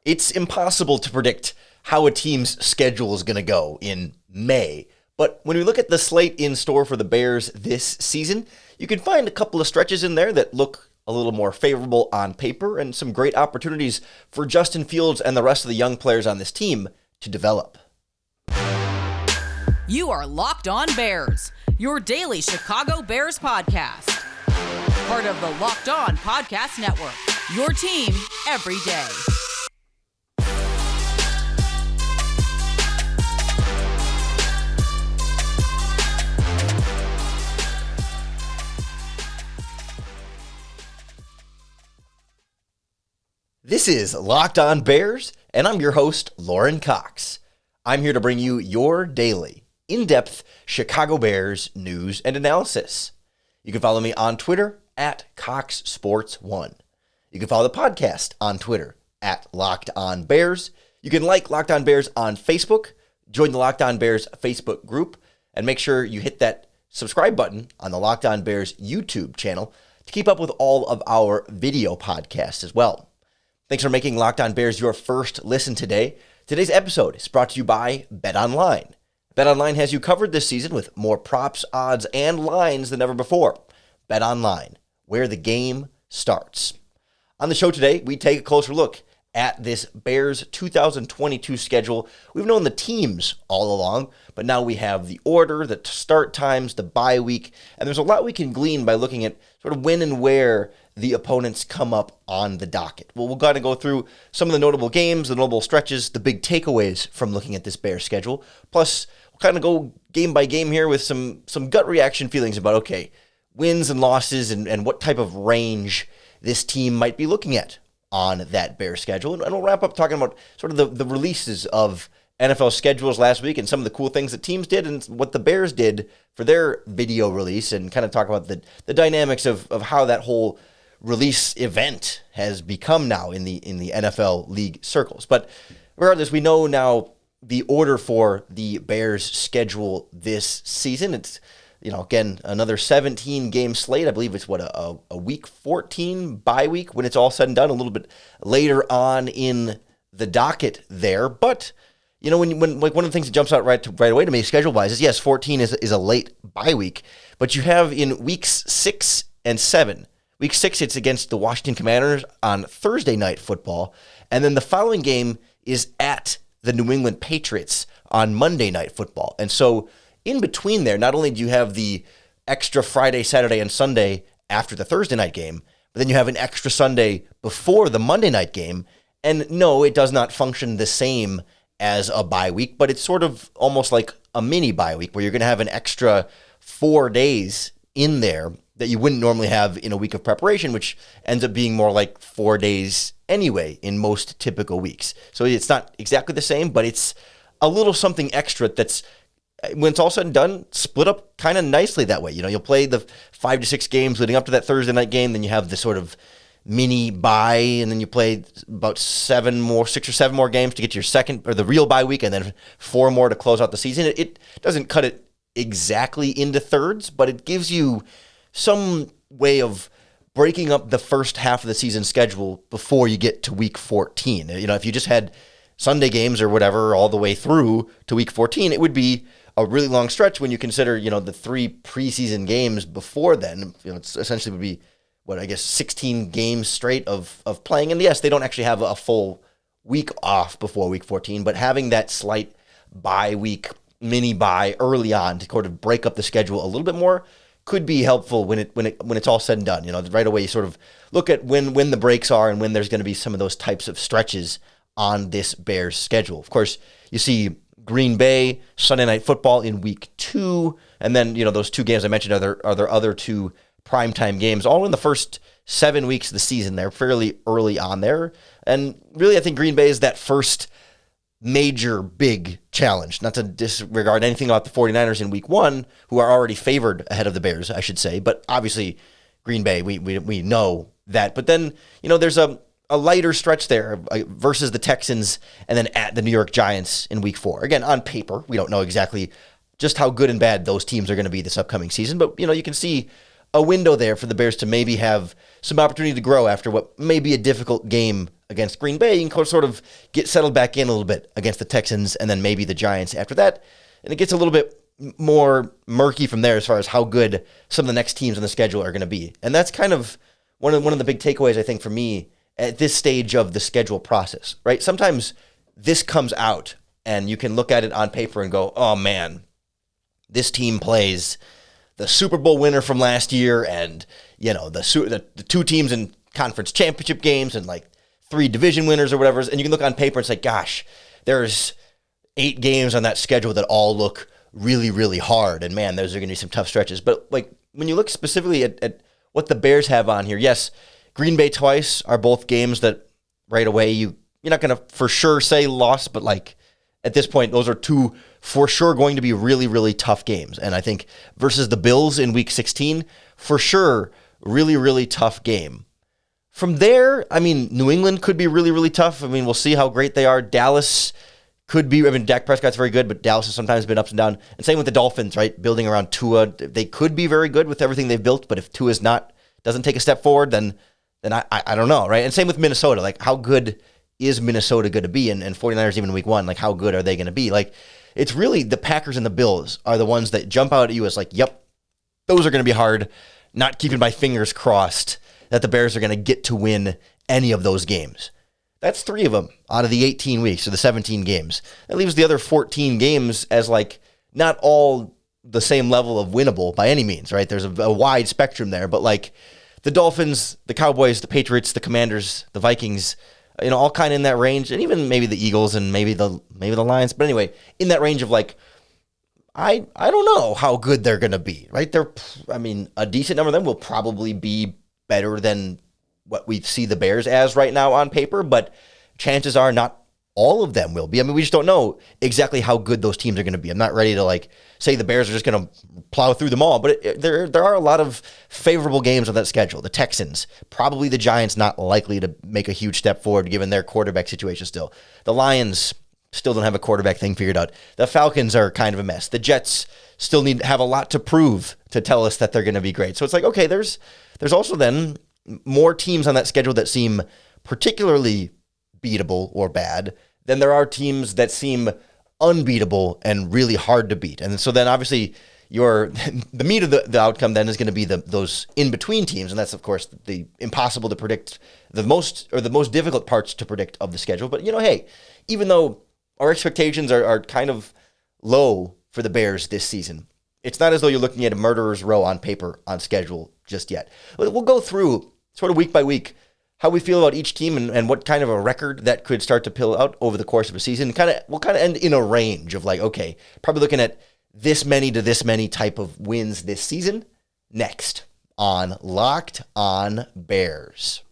It's impossible to predict how a team's schedule is going to go in May. But when we look at the slate in store for the Bears this season, you can find a couple of stretches in there that look a little more favorable on paper and some great opportunities for Justin Fields and the rest of the young players on this team to develop. You are Locked On Bears, your daily Chicago Bears podcast. Part of the Locked On Podcast Network, your team every day. This is Locked On Bears, and I'm your host, Lorin Cox. I'm here to bring you your daily, in-depth Chicago Bears news and analysis. You can follow me on Twitter at CoxSports1. You can follow the podcast on Twitter at Locked On Bears. You can like Locked On Bears on Facebook, join the Locked On Bears Facebook group, and make sure you hit that subscribe button on the Locked On Bears YouTube channel to keep up with all of our video podcasts as well. Thanks for making Locked On Bears your first listen today. Today's episode is brought to you by BetOnline. BetOnline has you covered this season with more props, odds, and lines than ever before. BetOnline, where the game starts. On the show today, we take a closer look at this Bears 2022 schedule. We've known the teams all along, but now we have the order, the start times, the bye week, and there's a lot we can glean by looking at sort of when and where the opponents come up on the docket. Well, we'll got to go through some of the notable games, the notable stretches, the big takeaways from looking at this Bears schedule. Plus, we'll kind of go game by game here with some gut reaction feelings about, okay, wins and losses and what type of range this team might be looking at on that Bears schedule. And we'll wrap up talking about sort of the releases of NFL schedules last week and some of the cool things that teams did and what the Bears did for their video release, and kind of talk about the dynamics of how that whole release event has become now in the NFL league circles. But regardless, we know now the order for the Bears schedule this season. It's, again, another 17-game slate. I believe it's a week 14 bye week when it's all said and done, a little bit later on in the docket there. But when like one of the things that jumps out right away to me schedule-wise is, yes, 14 is a late bye week, but you have in weeks 6 and 7. Week 6, it's against the Washington Commanders on Thursday Night Football, and then the following game is at the New England Patriots on Monday Night Football. And so in between there, not only do you have the extra Friday, Saturday, and Sunday after the Thursday night game, but then you have an extra Sunday before the Monday night game. And no, it does not function the same as a bye week, but it's sort of almost like a mini bye week where you're going to have an extra 4 days in there that you wouldn't normally have in a week of preparation, which ends up being more like 4 days anyway in most typical weeks. So it's not exactly the same, but it's a little something extra that's, when it's all said and done, split up kind of nicely that way. You'll play the 5 to 6 games leading up to that Thursday night game, then you have the sort of mini bye, and then you play about 6 or 7 more games to get your second, or the real bye week, and then 4 more to close out the season. It doesn't cut it exactly into thirds, but it gives you some way of breaking up the first half of the season schedule before you get to week 14. If you just had Sunday games or whatever all the way through to week 14, it would be a really long stretch when you consider, the 3 preseason games before then. It's essentially would be, 16 games straight of playing. And yes, they don't actually have a full week off before week 14, but having that slight bye week, mini bye early on to sort of break up the schedule a little bit more could be helpful when it's all said and done. Right away you sort of look at when the breaks are and when there's going to be some of those types of stretches on this Bears schedule. Of course, you see Green Bay, Sunday Night Football in week 2, and then those 2 games I mentioned are there other 2 primetime games, all in the first 7 weeks of the season. They're fairly early on there, and really I think Green Bay is that first major big challenge. Not to disregard anything about the 49ers in week 1, who are already favored ahead of the Bears, I should say, but obviously Green Bay, we know that. But then, there's a lighter stretch there versus the Texans and then at the New York Giants in week 4. Again, on paper, we don't know exactly just how good and bad those teams are going to be this upcoming season, but you can see a window there for the Bears to maybe have some opportunity to grow after what may be a difficult game against Green Bay, you can sort of get settled back in a little bit against the Texans and then maybe the Giants after that. And it gets a little bit more murky from there as far as how good some of the next teams on the schedule are going to be. And that's kind of one of the big takeaways, I think, for me at this stage of the schedule process, right? Sometimes this comes out and you can look at it on paper and go, oh man, this team plays the Super Bowl winner from last year and, the two teams in conference championship games and like 3 division winners or whatever. And you can look on paper and say, gosh, there's 8 games on that schedule that all look really, really hard. And man, those are going to be some tough stretches. But like when you look specifically at what the Bears have on here, yes, Green Bay twice are both games that right away you're not going to for sure say lost, but like at this point, those are 2 for sure going to be really, really tough games. And I think versus the Bills in week 16, for sure, really, really tough game. From there, New England could be really, really tough. We'll see how great they are. Dallas could be, Dak Prescott's very good, but Dallas has sometimes been ups and down. And same with the Dolphins, right? Building around Tua. They could be very good with everything they've built, but if Tua doesn't take a step forward, then I don't know, right? And same with Minnesota. Like, how good is Minnesota going to be? And 49ers even week 1, like, how good are they going to be? Like, it's really the Packers and the Bills are the ones that jump out at you as like, yep, those are going to be hard. Not keeping my fingers crossed that the Bears are going to get to win any of those games. That's 3 of them out of the 18 weeks or the 17 games. That leaves the other 14 games as like not all the same level of winnable by any means, right? There's a wide spectrum there, but like the Dolphins, the Cowboys, the Patriots, the Commanders, the Vikings, all kind of in that range, and even maybe the Eagles and maybe the Lions. But anyway, in that range of like, I don't know how good they're going to be, right? A decent number of them will probably be better than what we see the Bears as right now on paper, but chances are not all of them will be. We just don't know exactly how good those teams are going to be. I'm not ready to like say the Bears are just going to plow through them all, but there are a lot of favorable games on that schedule. The Texans, probably the Giants, not likely to make a huge step forward given their quarterback situation still. The Lions still don't have a quarterback thing figured out. The Falcons are kind of a mess. The Jets still have a lot to prove to tell us that they're going to be great. So it's like, okay, there's also then more teams on that schedule that seem particularly beatable or bad than there are teams that seem unbeatable and really hard to beat. And so then obviously the meat of the outcome then is going to be those in-between teams, and that's of course the impossible to predict, the most difficult parts to predict of the schedule. But hey, even though our expectations are kind of low for the Bears this season, it's not as though you're looking at a murderer's row on paper on schedule just yet. We'll go through sort of week by week how we feel about each team and what kind of a record that could start to pill out over the course of a season. We'll kind of end in a range of like, okay, probably looking at this many to this many type of wins this season next on Locked On Bears.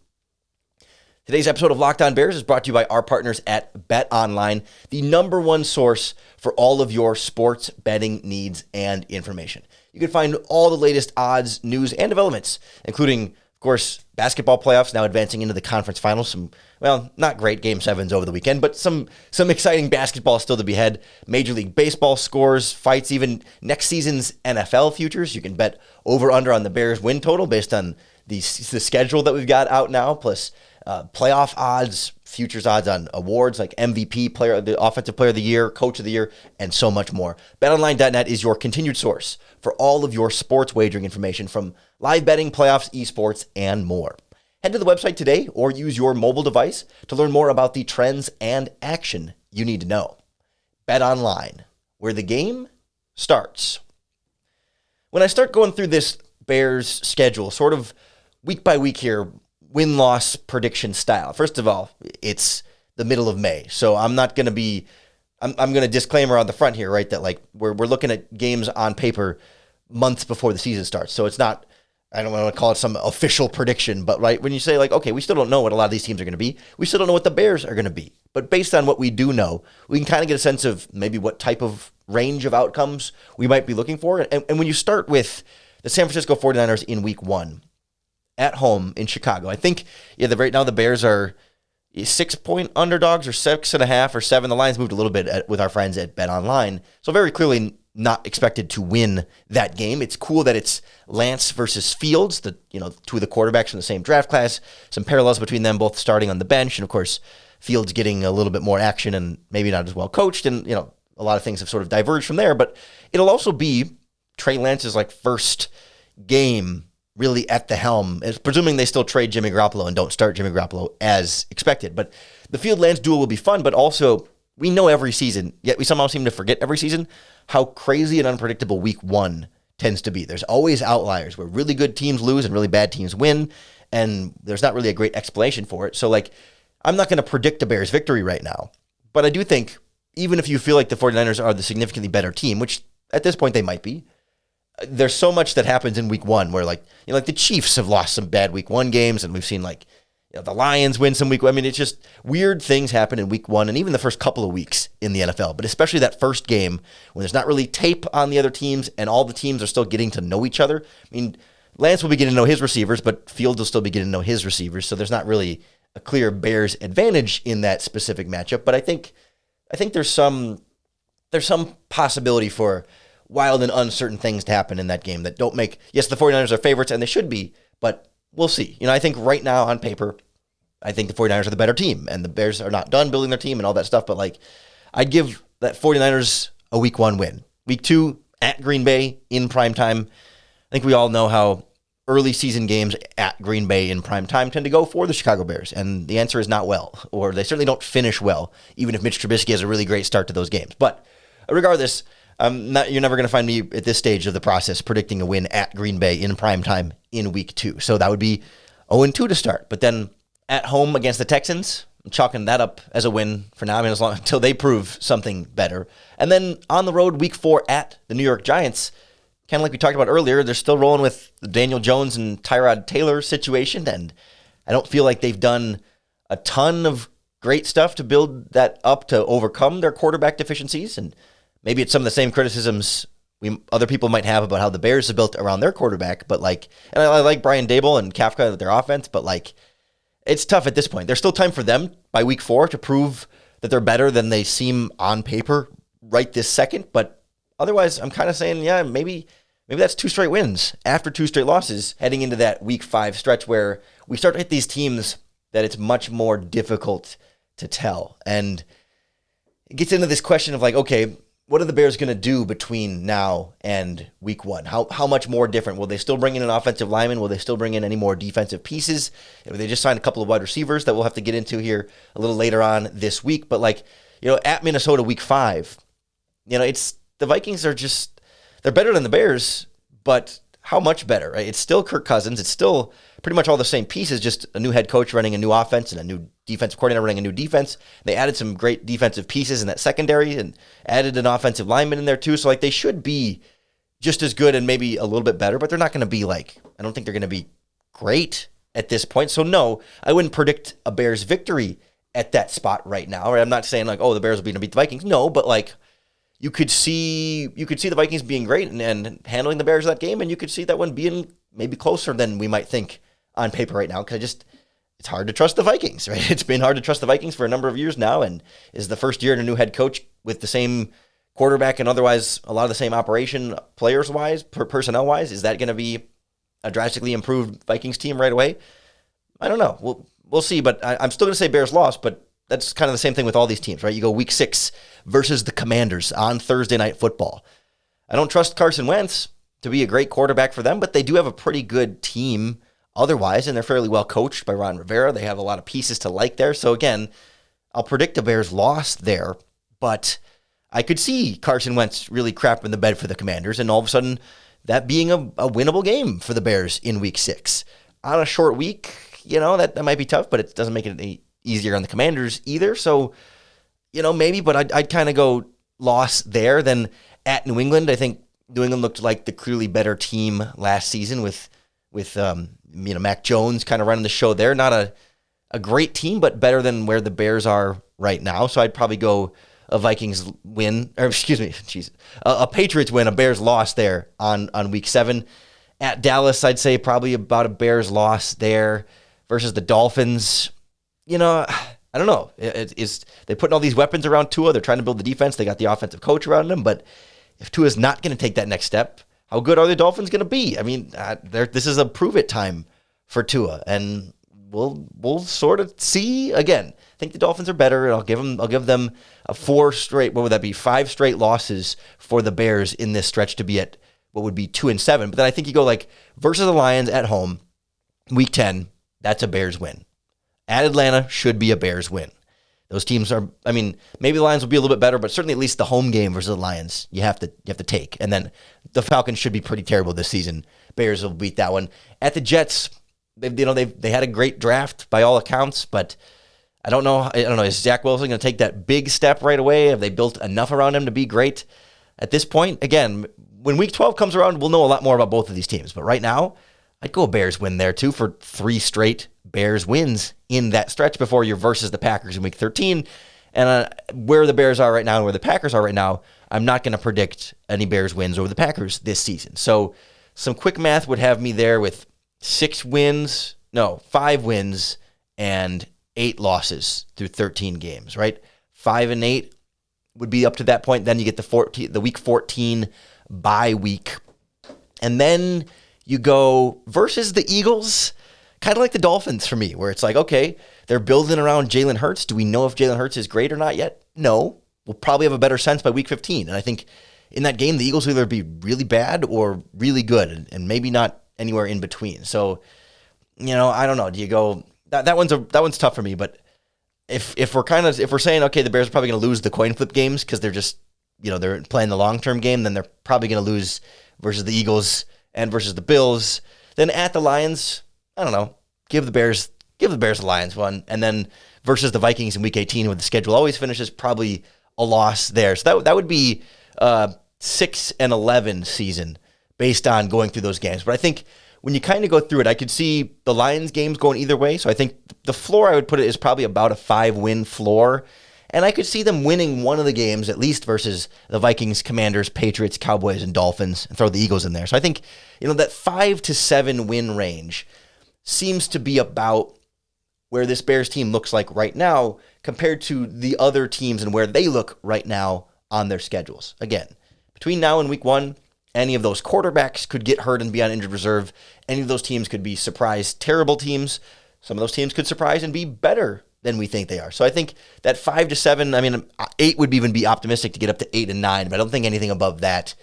Today's episode of Locked On Bears is brought to you by our partners at BetOnline, the number one source for all of your sports betting needs and information. You can find all the latest odds, news, and developments, including, of course, basketball playoffs now advancing into the conference finals. Some, not great Game 7s over the weekend, but some exciting basketball still to be had. Major League Baseball scores, fights, even next season's NFL futures. You can bet over/under on the Bears win total based on the schedule that we've got out now, plus playoff odds, futures odds on awards like MVP, the Offensive Player of the Year, Coach of the Year, and so much more. BetOnline.net is your continued source for all of your sports wagering information from live betting, playoffs, esports, and more. Head to the website today or use your mobile device to learn more about the trends and action you need to know. BetOnline, where the game starts. When I start going through this Bears schedule, sort of week by week here, win-loss prediction style. First of all, it's the middle of May, so I'm not going to be, I'm going to disclaimer on the front here, right, that like we're looking at games on paper months before the season starts. So it's not, I don't want to call it some official prediction, but right, when you say like, okay, we still don't know what a lot of these teams are going to be. We still don't know what the Bears are going to be. But based on what we do know, we can kind of get a sense of maybe what type of range of outcomes we might be looking for. And when you start with the San Francisco 49ers in week 1, at home in Chicago. I think right now the Bears are 6-point underdogs or 6.5 or 7. The line's moved a little bit with our friends at BetOnline. So very clearly not expected to win that game. It's cool that it's Lance versus Fields, two of the quarterbacks from the same draft class, some parallels between them both starting on the bench, and of course, Fields getting a little bit more action and maybe not as well coached, and a lot of things have sort of diverged from there, but it'll also be Trey Lance's first game really at the helm, presuming they still trade Jimmy Garoppolo and don't start Jimmy Garoppolo as expected. But the Field-Lance duel will be fun, but also we know every season, yet we somehow seem to forget every season, how crazy and unpredictable week one tends to be. There's always outliers where really good teams lose and really bad teams win, and there's not really a great explanation for it. So, I'm not going to predict a Bears victory right now, but I do think even if you feel like the 49ers are the significantly better team, which at this point they might be, there's so much that happens in week one where the Chiefs have lost some bad week one games, and we've seen the Lions win some week. I mean, it's just weird things happen in week one and even the first couple of weeks in the NFL, but especially that first game when there's not really tape on the other teams and all the teams are still getting to know each other. I mean, Lance will be getting to know his receivers, but Fields will still be getting to know his receivers. So there's not really a clear Bears advantage in that specific matchup. But I think there's some possibility for wild and uncertain things to happen in that game that don't make, yes, the 49ers are favorites, and they should be, but we'll see. I think right now on paper, I think the 49ers are the better team, and the Bears are not done building their team and all that stuff, but I'd give that 49ers a week one win. Week two, at Green Bay in primetime. I think we all know how early season games at Green Bay in primetime tend to go for the Chicago Bears, and the answer is not well, or they certainly don't finish well, even if Mitch Trubisky has a really great start to those games. But regardless, you're never going to find me at this stage of the process predicting a win at Green Bay in primetime in week two. So that would be 0-2 to start. But then at home against the Texans, I'm chalking that up as a win for now, until they prove something better. And then on the road, week four at the New York Giants, kind of like we talked about earlier, they're still rolling with the Daniel Jones and Tyrod Taylor situation, and I don't feel like they've done a ton of great stuff to build that up to overcome their quarterback deficiencies, and maybe it's some of the same criticisms other people might have about how the Bears have built around their quarterback, but and I like Brian Daboll and Kafka, their offense, but it's tough at this point. There's still time for them by week four to prove that they're better than they seem on paper right this second, but otherwise I'm kind of saying, yeah, maybe that's 2 straight wins after 2 straight losses heading into that week 5 stretch where we start to hit these teams that it's much more difficult to tell. And it gets into this question of okay, what are the Bears going to do between now and week 1? How much more different? Will they still bring in an offensive lineman? Will they still bring in any more defensive pieces? They just signed a couple of wide receivers that we'll have to get into here a little later on this week. But at Minnesota week 5, it's the Vikings are they're better than the Bears, but how much better? Right? It's still Kirk Cousins. It's still pretty much all the same pieces, just a new head coach running a new offense and a new defensive coordinator running a new defense. They added some great defensive pieces in that secondary and added an offensive lineman in there too. So they should be just as good and maybe a little bit better, but they're not going to be I don't think they're going to be great at this point. So no, I wouldn't predict a Bears victory at that spot right now. Right? I'm not saying the Bears will be going to beat the Vikings. No, but you could see the Vikings being great and handling the Bears that game, and you could see that one being maybe closer than we might think on paper right now, because it's hard to trust the Vikings, right? It's been hard to trust the Vikings for a number of years now, and is the first year in a new head coach with the same quarterback and otherwise a lot of the same operation players-wise, personnel-wise. Is that going to be a drastically improved Vikings team right away? I don't know. We'll see, but I'm still going to say Bears lost, but that's kind of the same thing with all these teams, right? You go week 6 versus the Commanders on Thursday Night Football. I don't trust Carson Wentz to be a great quarterback for them, but they do have a pretty good team otherwise, and they're fairly well coached by Ron Rivera. They have a lot of pieces to like there. So again, I'll predict a Bears loss there, but I could see Carson Wentz really crapping the bed for the Commanders, and all of a sudden that being a winnable game for the Bears in week 6. On a short week, that might be tough, but it doesn't make it any easier on the Commanders either. So, maybe, but I'd kind of go loss there. Then at New England, I think New England looked like the clearly better team last season with Mac Jones kind of running the show there. Not a great team, but better than where the Bears are right now. So I'd probably go a Vikings win, or a Patriots win, a Bears loss there on week 7. At Dallas, I'd say probably about a Bears loss there versus the Dolphins. I don't know. They're putting all these weapons around Tua. They're trying to build the defense. They got the offensive coach around them, but if Tua's not going to take that next step, how good are the Dolphins going to be? I mean, this is a prove it time for Tua, and we'll sort of see. Again, I think the Dolphins are better, and I'll give them a 4 straight. What would that be? 5 straight losses for the Bears in this stretch to be at what would be 2-7. But then I think you go like versus the Lions at home, Week 10. That's a Bears win. At Atlanta should be a Bears win. Those teams are, I mean, maybe the Lions will be a little bit better, but certainly at least the home game versus the Lions, you have to take. And then the Falcons should be pretty terrible this season. Bears will beat that one. At the Jets, they had a great draft by all accounts, but I don't know. Is Zach Wilson going to take that big step right away? Have they built enough around him to be great? At this point, again, when Week 12 comes around, we'll know a lot more about both of these teams. But right now, I'd go a Bears win there too for 3 straight Bears wins in that stretch before you're versus the Packers in Week 13. And where the Bears are right now and where the Packers are right now, I'm not going to predict any Bears wins over the Packers this season. So some quick math would have me there with 5 wins and 8 losses through 13 games, right? 5-8 would be up to that point. Then you get the Week 14 bye week. And then you go versus the Eagles, kind of like the Dolphins for me, where it's like, okay, they're building around Jalen Hurts. Do we know if Jalen Hurts is great or not yet? No. We'll probably have a better sense by Week 15. And I think in that game, the Eagles will either be really bad or really good, and maybe not anywhere in between. So, I don't know. Do you go that one's tough for me? But if we're saying, okay, the Bears are probably going to lose the coin flip games because they're just they're playing the long term game, then they're probably going to lose versus the Eagles and versus the Bills. Then at the Lions, I don't know. Give the Bears the Lions one, and then versus the Vikings in Week 18, where the schedule always finishes, probably a loss there. So that would be 6-11 season based on going through those games. But I think when you kind of go through it, I could see the Lions games going either way. So I think the floor I would put it is probably about a 5-win floor, and I could see them winning one of the games at least versus the Vikings, Commanders, Patriots, Cowboys, and Dolphins, and throw the Eagles in there. So I think that 5 to 7 win range seems to be about where this Bears team looks like right now compared to the other teams and where they look right now on their schedules. Again, between now and Week 1, any of those quarterbacks could get hurt and be on injured reserve. Any of those teams could be surprise, terrible teams. Some of those teams could surprise and be better than we think they are. So I think that 5 to 7, 8 would even be optimistic to get up to 8 and 9, but I don't think anything above that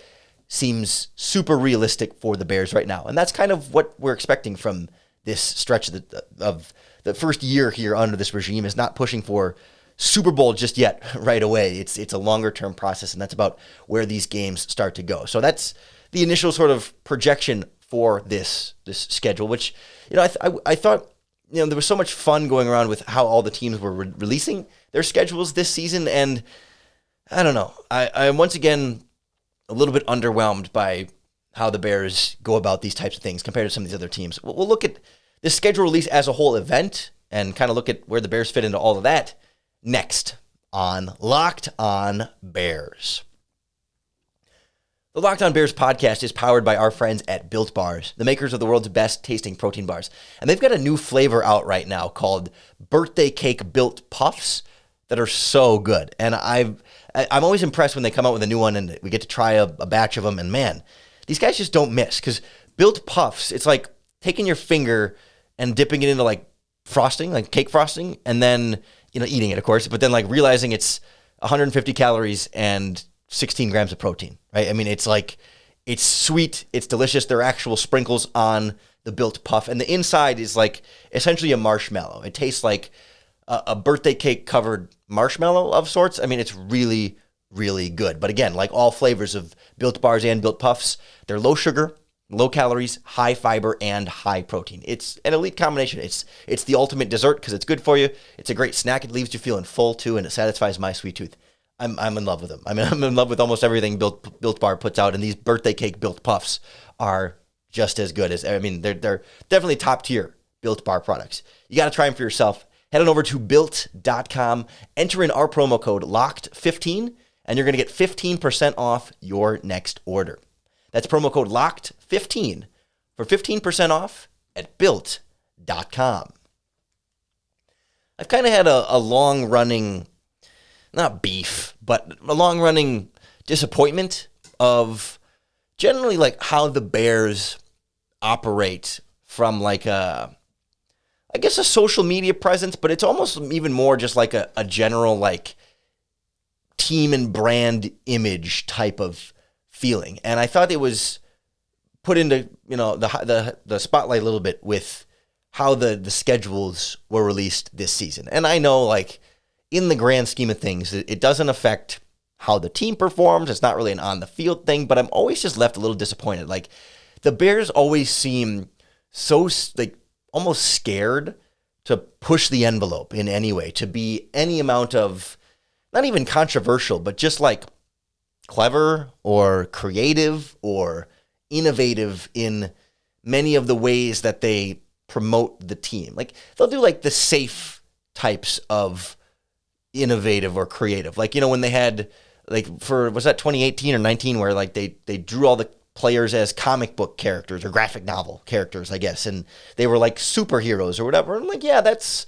seems super realistic for the Bears right now. And that's kind of what we're expecting from this stretch of the first year here under this regime, is not pushing for Super Bowl just yet right away. It's a longer term process, and that's about where these games start to go. So that's the initial sort of projection for this schedule, which I thought there was so much fun going around with how all the teams were releasing their schedules this season, and I don't know. I'm once again a little bit underwhelmed by how the Bears go about these types of things compared to some of these other teams. We'll look at the schedule release as a whole event and kind of look at where the Bears fit into all of that next on Locked On Bears. The Locked On Bears podcast is powered by our friends at Built Bars, the makers of the world's best tasting protein bars. And they've got a new flavor out right now called Birthday Cake Built Puffs that are so good. And I'm always impressed when they come out with a new one and we get to try a batch of them. And man, these guys just don't miss, because Built Puffs, it's like taking your finger and dipping it into like frosting, like cake frosting, and then, eating it, of course, but then like realizing it's 150 calories and 16 grams of protein, right? It's sweet, it's delicious. There are actual sprinkles on the Built Puff, and the inside is like essentially a marshmallow. It tastes like a birthday cake covered marshmallow of sorts. It's really, really good. But again, like all flavors of Built Bars and Built Puffs, they're low sugar, low calories, high fiber, and high protein. It's an elite combination. It's the ultimate dessert because it's good for you. It's a great snack. It leaves you feeling full too, and it satisfies my sweet tooth. I'm in love with them. I'm in love with almost everything Built Bar puts out, and these birthday cake Built Puffs are just as good as, they're definitely top tier Built Bar products. You got to try them for yourself. Head on over to built.com, enter in our promo code LOCKED15, and you're going to get 15% off your next order. That's promo code LOCKED15 for 15% off at built.com. I've kind of had a long-running, not beef, but a long-running disappointment of generally like how the Bears operate from like I guess a social media presence, but it's almost even more just like a general like team and brand image type of feeling. And I thought it was put into, the spotlight a little bit with how the schedules were released this season. And I know, like, in the grand scheme of things, it doesn't affect how the team performs. It's not really an on-the-field thing, but I'm always just left a little disappointed. Like, the Bears always seem so, like, almost scared to push the envelope in any way, to be any amount of, not even controversial, but just, like, clever or creative or innovative in many of the ways that they promote the team. Like, they'll do like the safe types of innovative or creative. Like, when they had, like, was that 2018 or 19 where like they drew all the players as comic book characters or graphic novel characters, I guess, and they were like superheroes or whatever. I'm like, yeah, that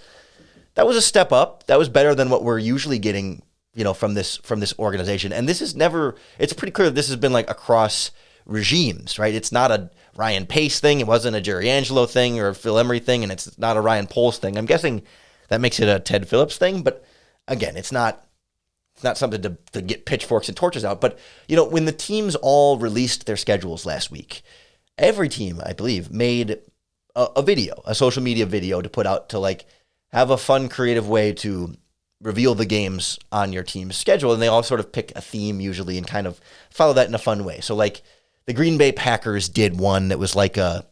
was a step up. That was better than what we're usually getting, from this organization. And this is it's pretty clear that this has been like across regimes, right? It's not a Ryan Pace thing. It wasn't a Jerry Angelo thing or a Phil Emery thing, and it's not a Ryan Poles thing. I'm guessing that makes it a Ted Phillips thing, but again, it's not something to get pitchforks and torches out. But, when the teams all released their schedules last week, every team, I believe, made a video, a social media video to put out to like have a fun, creative way to reveal the games on your team's schedule. And they all sort of pick a theme usually and kind of follow that in a fun way. So like the Green Bay Packers did one that was like a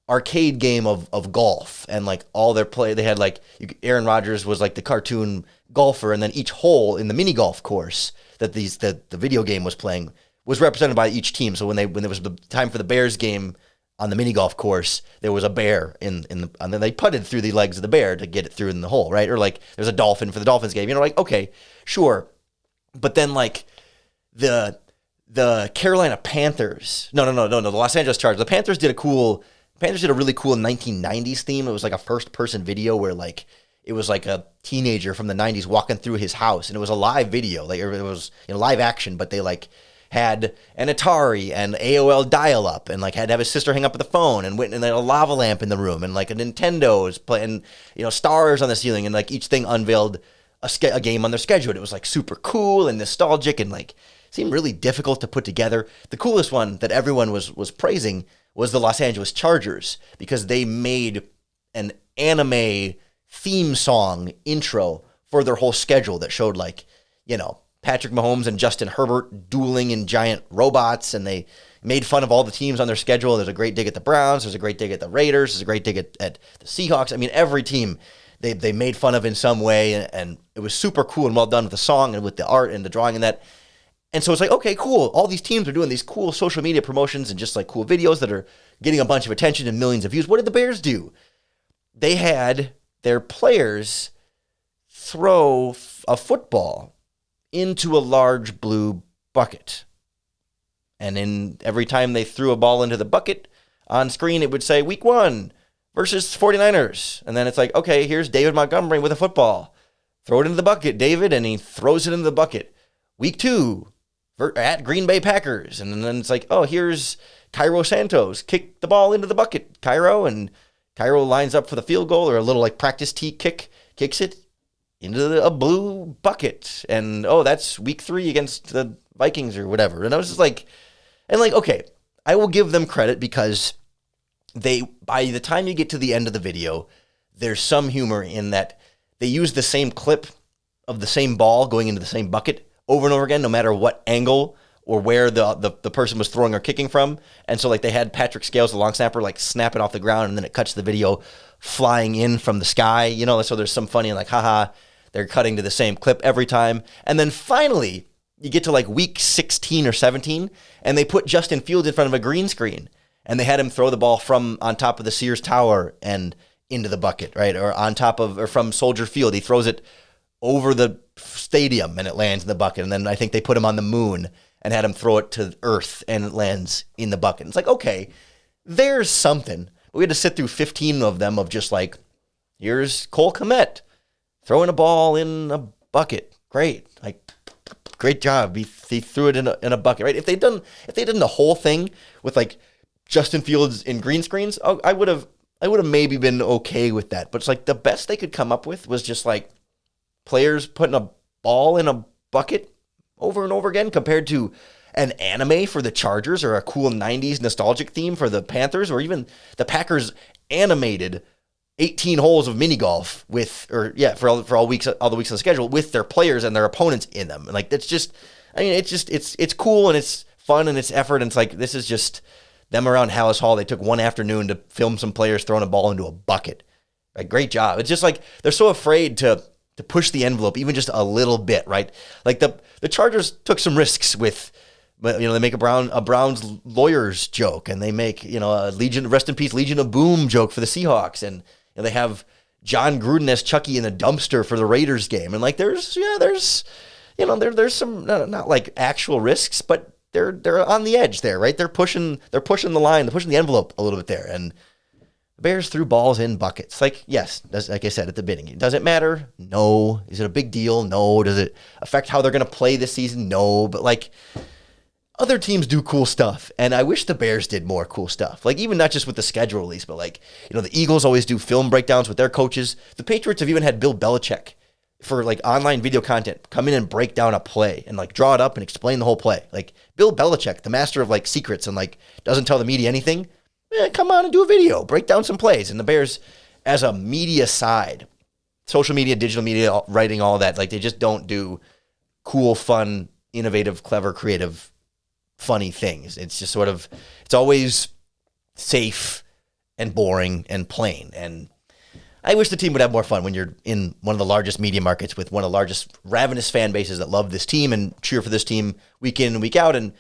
arcade game of golf, and like all their play, they had like Aaron Rodgers was like the cartoon golfer, and then each hole in the mini golf course that the video game was playing was represented by each team. So when there was the time for the Bears game on the mini golf course, there was a bear and then they putted through the legs of the bear to get it through in the hole, right? Or like there's a dolphin for the Dolphins game, like, okay, sure. But then like the Carolina Panthers, no, the Los Angeles Chargers, the Panthers did a really cool 1990s theme. It was like a first person video where like it was like a teenager from the 90s walking through his house, and it was a live video, like it was live action, but they like had an Atari and AOL dial-up, and like had to have his sister hang up the phone, and went and a lava lamp in the room, and like a Nintendo was playing, stars on the ceiling, and like each thing unveiled a game on their schedule. It was like super cool and nostalgic, and like seemed really difficult to put together. The coolest one that everyone was praising was the Los Angeles Chargers, because they made an anime theme song intro for their whole schedule that showed like, Patrick Mahomes and Justin Herbert dueling in giant robots, and they made fun of all the teams on their schedule. There's a great dig at the Browns, there's a great dig at the Raiders, there's a great dig at the Seahawks. I mean, every team they made fun of in some way, and it was super cool and well done with the song and with the art and the drawing and that. And so it's like, okay, cool. All these teams are doing these cool social media promotions and just like cool videos that are getting a bunch of attention and millions of views. What did the Bears do? They had their players throw a football into a large blue bucket. And every time they threw a ball into the bucket, on screen it would say week 1 versus 49ers. And then it's like, okay, here's David Montgomery with a football. Throw it into the bucket, David, and he throws it into the bucket. Week 2 at Green Bay Packers. And then it's like, oh, here's Cairo Santos. Kick the ball into the bucket, Cairo. And Cairo lines up for the field goal, or a little like practice tee kick, kicks it into a blue bucket. And, oh, that's week 3 against the Vikings or whatever. And I was just like, okay, I will give them credit, because by the time you get to the end of the video, there's some humor in that they use the same clip of the same ball going into the same bucket over and over again, no matter what angle or where the person was throwing or kicking from. And so like they had Patrick Scales, the long snapper, like snap it off the ground, and then it cuts the video flying in from the sky, so there's some funny like, haha, they're cutting to the same clip every time. And then finally you get to like week 16 or 17, and they put Justin Fields in front of a green screen, and they had him throw the ball from on top of the Sears Tower and into the bucket, right? Or from Soldier Field. He throws it over the stadium and it lands in the bucket. And then I think they put him on the moon and had him throw it to Earth, and it lands in the bucket. It's like, okay, there's something. But we had to sit through 15 of them of just like, here's Cole Kmet throwing a ball in a bucket. Great. Like, great job. He threw it in a bucket, right? If they'd done the whole thing with like Justin Fields in green screens, I would have maybe been okay with that. But it's like the best they could come up with was just like players putting a ball in a bucket over and over again, compared to an anime for the Chargers or a cool 90s nostalgic theme for the Panthers, or even the Packers animated 18 holes of mini golf for all the weeks of the schedule with their players and their opponents in them. And like, that's just, I mean, it's cool and it's fun and it's effort. And it's like, this is just them around Hallis Hall. They took one afternoon to film some players throwing a ball into a bucket. Like, great job. It's just like, they're so afraid to push the envelope even just a little bit, right? Like the Chargers took some risks with, they make a Browns lawyers joke, and they make, a rest in peace Legion of Boom joke for the Seahawks, and they have John Gruden as Chucky in a dumpster for the Raiders game, and like there's some not like actual risks, but they're on the edge there, right? They're pushing the line, they're pushing the envelope a little bit there, and the Bears threw balls in buckets. Like, yes, like I said at the beginning, does it matter? No. Is it a big deal? No. Does it affect how they're going to play this season? No. But like, other teams do cool stuff, and I wish the Bears did more cool stuff. Like, even not just with the schedule release, but like, the Eagles always do film breakdowns with their coaches. The Patriots have even had Bill Belichick for like online video content come in and break down a play and like draw it up and explain the whole play. Like, Bill Belichick, the master of like secrets and like doesn't tell the media anything. Come on and do a video, break down some plays. And the Bears, as a media side, social media, digital media, writing, all that, like, they just don't do cool, fun, innovative, clever, creative, funny things. It's just sort of, it's always safe and boring and plain. And I wish the team would have more fun when you're in one of the largest media markets with one of the largest ravenous fan bases that love this team and cheer for this team week in and week out, and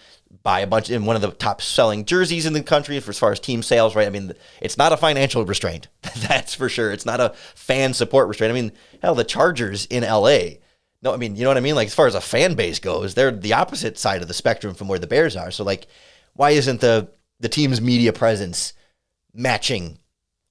buy a bunch in one of the top selling jerseys in the country as far as team sales, right? I mean, it's not a financial restraint. That's for sure. It's not a fan support restraint. I mean, hell, the Chargers in LA. No, I mean, you know what I mean? Like, as far as a fan base goes, they're the opposite side of the spectrum from where the Bears are. So like, why isn't the team's media presence matching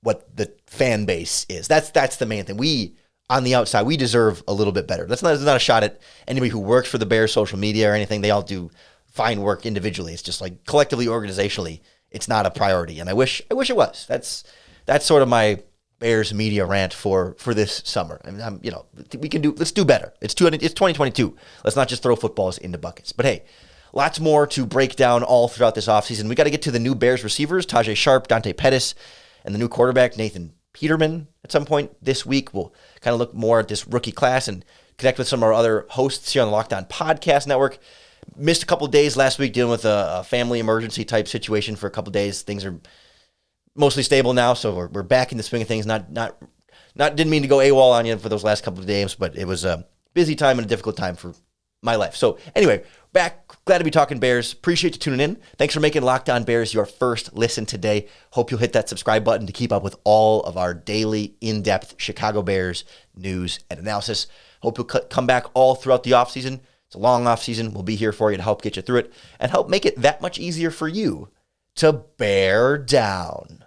what the fan base is? That's the main thing. We, on the outside, we deserve a little bit better. That's not a shot at anybody who works for the Bears social media or anything. They all do fine work individually. It's just like collectively, organizationally, it's not a priority. And I wish it was. That's sort of my Bears media rant for this summer. I mean, let's do better. It's 2022. Let's not just throw footballs into buckets. But hey, lots more to break down all throughout this offseason. We got to get to the new Bears receivers, Tajay Sharp, Dante Pettis, and the new quarterback, Nathan Peterman, at some point this week. We'll kind of look more at this rookie class and connect with some of our other hosts here on the Locked On Podcast Network. Missed a couple of days last week dealing with a family emergency type situation for a couple of days. Things are mostly stable now, so we're back in the swing of things. Didn't mean to go AWOL on you for those last couple of days, but it was a busy time and a difficult time for my life. So anyway, back. Glad to be talking Bears. Appreciate you tuning in. Thanks for making Locked On Bears your first listen today. Hope you'll hit that subscribe button to keep up with all of our daily in-depth Chicago Bears news and analysis. Hope you'll come back all throughout the offseason. It's a long offseason. We'll be here for you to help get you through it and help make it that much easier for you to bear down.